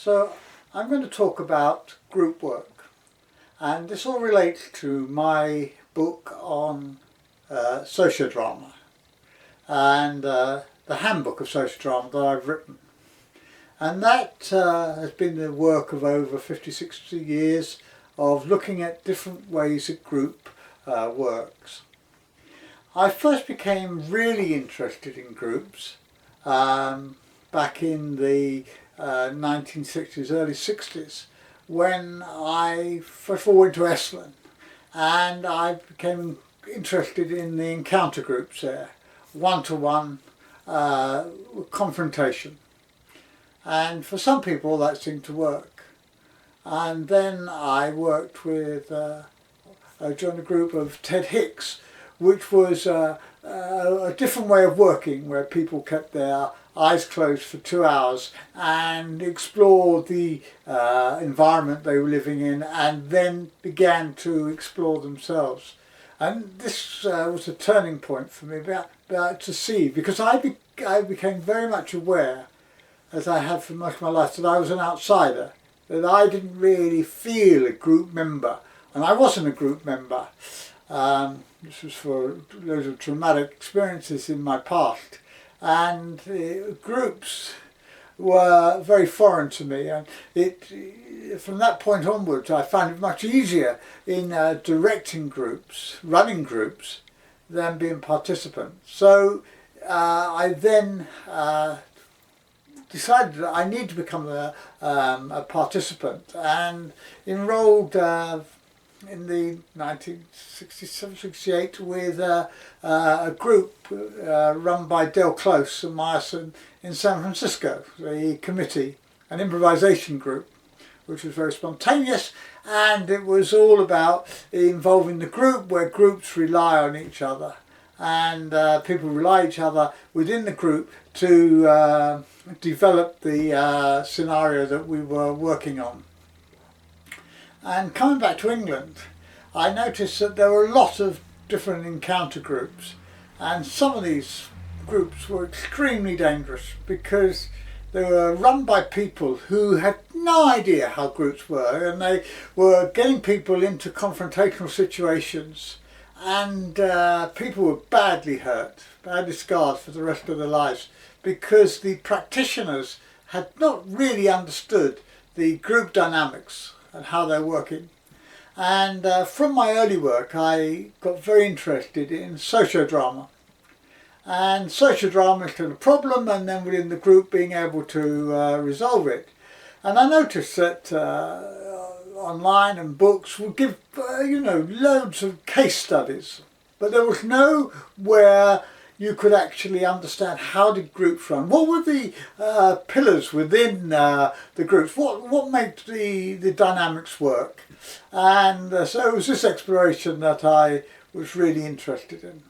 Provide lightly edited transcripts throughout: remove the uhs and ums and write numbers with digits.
So I'm going to talk about group work, and this all relates to my book on sociodrama and the handbook of sociodrama that I've written. And that has been the work of over 50-60 years of looking at different ways that group works. I first became really interested in groups back in the 1960s, early 60s, when I first of all went to Esalen, and I became interested in the encounter groups there, one-to-one confrontation. And for some people that seemed to work. And then I worked with, I joined a group of Ted Hicks, which was a different way of working, where people kept their eyes closed for 2 hours and explored the environment they were living in, and then began to explore themselves. And this was a turning point for me about to see, because I became very much aware, as I have for most of my life, that I was an outsider, that I didn't really feel a group member, and I wasn't a group member. This was for loads of traumatic experiences in my past, and groups were very foreign to me, and from that point onwards I found it much easier in directing groups, running groups, than being participant. So I then decided that I need to become a participant, and enrolled in the 1967-68 with a group run by Dale Close and Myerson in San Francisco, the committee, an improvisation group, which was very spontaneous, and it was all about involving the group, where groups rely on each other, and people rely on each other within the group to develop the scenario that we were working on. And coming back to England, I noticed that there were a lot of different encounter groups, and some of these groups were extremely dangerous because they were run by people who had no idea how groups were, and they were getting people into confrontational situations, and people were badly hurt, badly scarred for the rest of their lives, because the practitioners had not really understood the group dynamics and how they're working. And from my early work I got very interested in sociodrama. And sociodrama is a problem, and then within the group being able to resolve it. And I noticed that online and books would give loads of case studies, but there was nowhere you could actually understand how did groups run. What were the pillars within the groups? What made the dynamics work? And so it was this exploration that I was really interested in.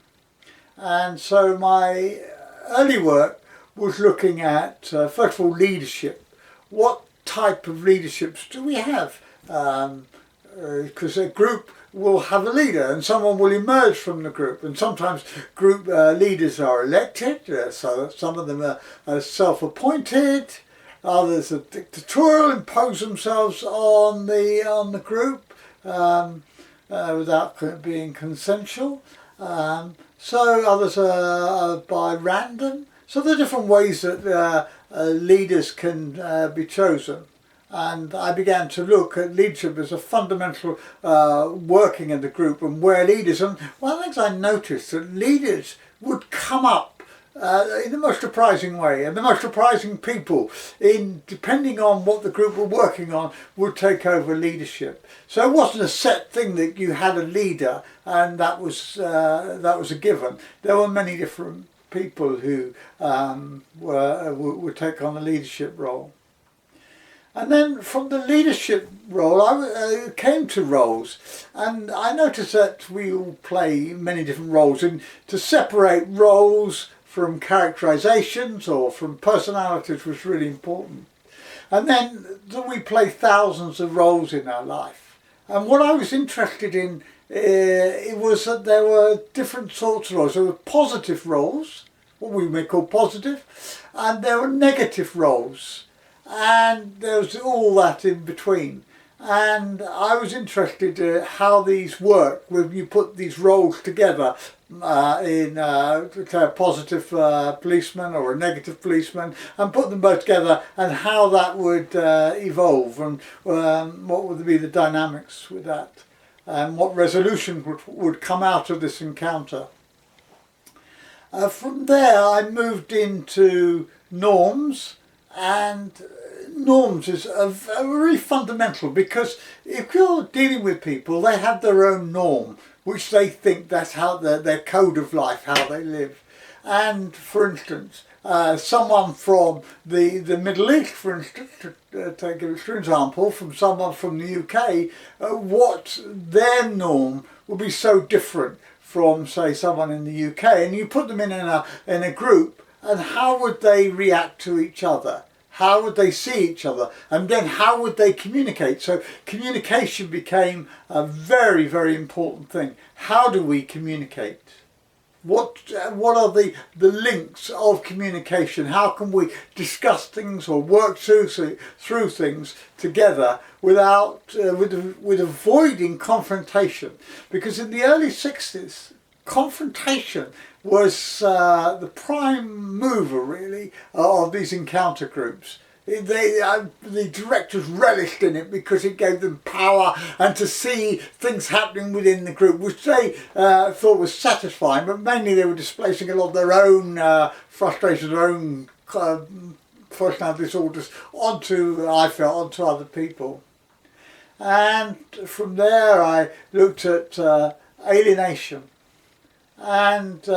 And so my early work was looking at, first of all, leadership. What type of leaderships do we have? Because a group will have a leader, and someone will emerge from the group, and sometimes group leaders are elected, so some of them are self-appointed, others are dictatorial, impose themselves on the group without being consensual. So others are by random. So there are different ways that leaders can be chosen. And I began to look at leadership as a fundamental working in the group, and where leaders, and one of the things I noticed, that leaders would come up in the most surprising way, and the most surprising people, depending on what the group were working on, would take over leadership. So it wasn't a set thing that you had a leader and that was a given. There were many different people who would take on a leadership role. And then from the leadership role, I came to roles, and I noticed that we all play many different roles, and to separate roles from characterizations or from personalities was really important. And then we play thousands of roles in our life. And what I was interested in, it was that there were different sorts of roles. There were positive roles, what we may call positive, and there were negative roles. and there was all that in between. And I was interested in how these work when you put these roles together in a positive policeman or a negative policeman, and put them both together, and how that would evolve, and what would be the dynamics with that, and what resolution would come out of this encounter. From there I moved into norms, and norms is very fundamental, because if you're dealing with people, they have their own norm, which they think that's how their code of life, how they live. And for instance, someone from the Middle East, for instance, to take an example, from someone from the UK, what their norm will be so different from, say, someone in the UK, and you put them in a group, and how would they react to each other? How would they see each other? And then how would they communicate? So communication became a very, very important thing. How do we communicate? What are the links of communication? How can we discuss things or work through things together without with avoiding confrontation? Because in the early 60s, confrontation was the prime mover, really, of these encounter groups. The directors relished in it because it gave them power and to see things happening within the group, which they thought was satisfying, but mainly they were displacing a lot of their own frustrations, their own personality disorders onto other people. And from there I looked at alienation, and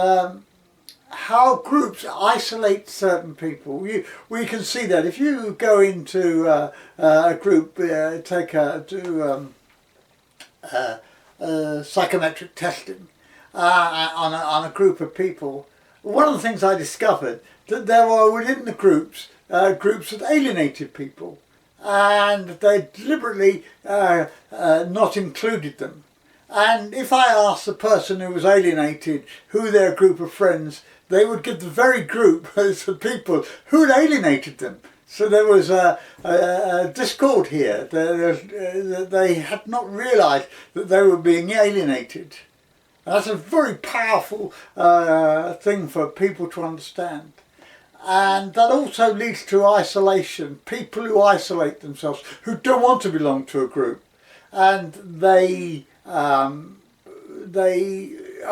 how groups isolate certain people. We can see that if you go into a group, do psychometric testing on a group of people. One of the things I discovered, that there were within the groups that alienated people, and they deliberately not included them. And if I asked the person who was alienated who their group of friends, they would give the very group as the people who had alienated them. So there was a discord here. They had not realised that they were being alienated. And that's a very powerful thing for people to understand. And that also leads to isolation. People who isolate themselves, who don't want to belong to a group, and they are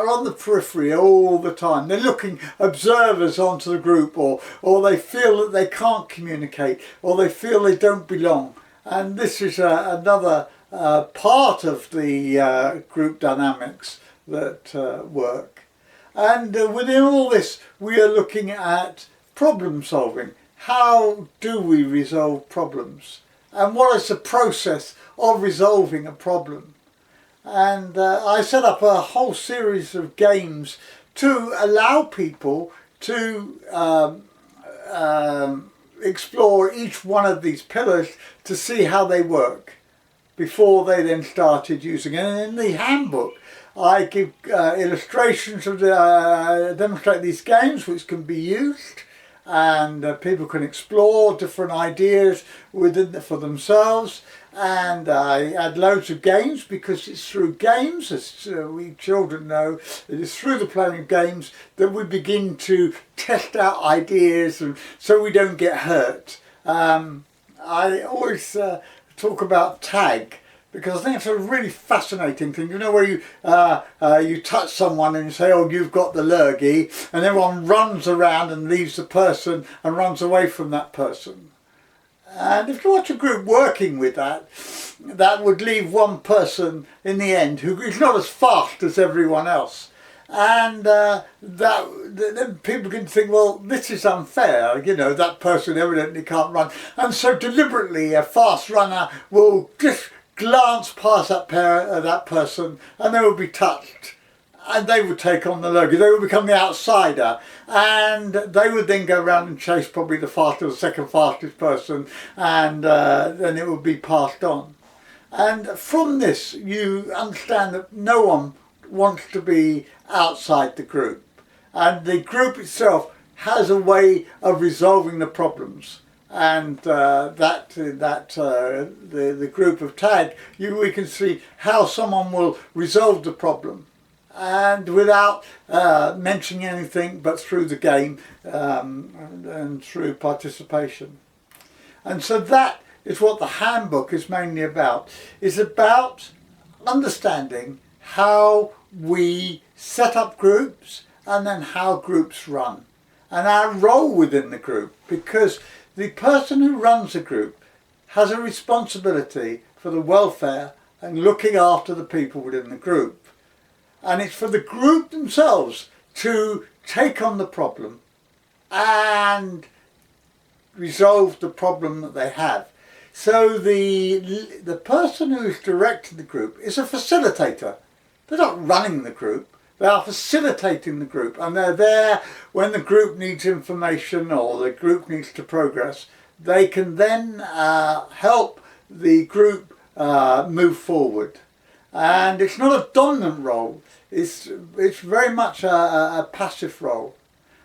on the periphery all the time. They're looking observers onto the group, or they feel that they can't communicate, or they feel they don't belong. And this is another part of the group dynamics that work. And within all this, we are looking at problem solving. How do we resolve problems? And what is the process of resolving a problem? And I set up a whole series of games to allow people to explore each one of these pillars to see how they work before they then started using it. And in the handbook, I give illustrations of demonstrate these games which can be used, and people can explore different ideas within for themselves. And I add loads of games, because it's through games, as we children know, it is through the playing of games that we begin to test out ideas, and so we don't get hurt. I always talk about tag, because I think it's a really fascinating thing. You know, where you touch someone and you say, oh, you've got the lurgy, and everyone runs around and leaves the person and runs away from that person. And if you watch a group working with that, that would leave one person in the end who is not as fast as everyone else. And then people can think, well, this is unfair, you know, that person evidently can't run. And so deliberately a fast runner will just glance past that person, and they will be touched. And they would take on the lurgy. They would become the outsider, and they would then go around and chase probably the fastest, the second fastest person, and then it would be passed on. And from this, you understand that no one wants to be outside the group, and the group itself has a way of resolving the problems. and the group of tag, we can see how someone will resolve the problem, and without mentioning anything but through the game and through participation. And so that is what the handbook is mainly about. It's about understanding how we set up groups and then how groups run, and our role within the group, because the person who runs a group has a responsibility for the welfare and looking after the people within the group. And it's for the group themselves to take on the problem and resolve the problem that they have. So the person who is directing the group is a facilitator. They're not running the group, they are facilitating the group, and they're there when the group needs information or the group needs to progress. They can then help the group move forward. And it's not a dominant role, it's very much a passive role.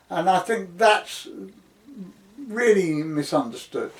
And I think that's really misunderstood.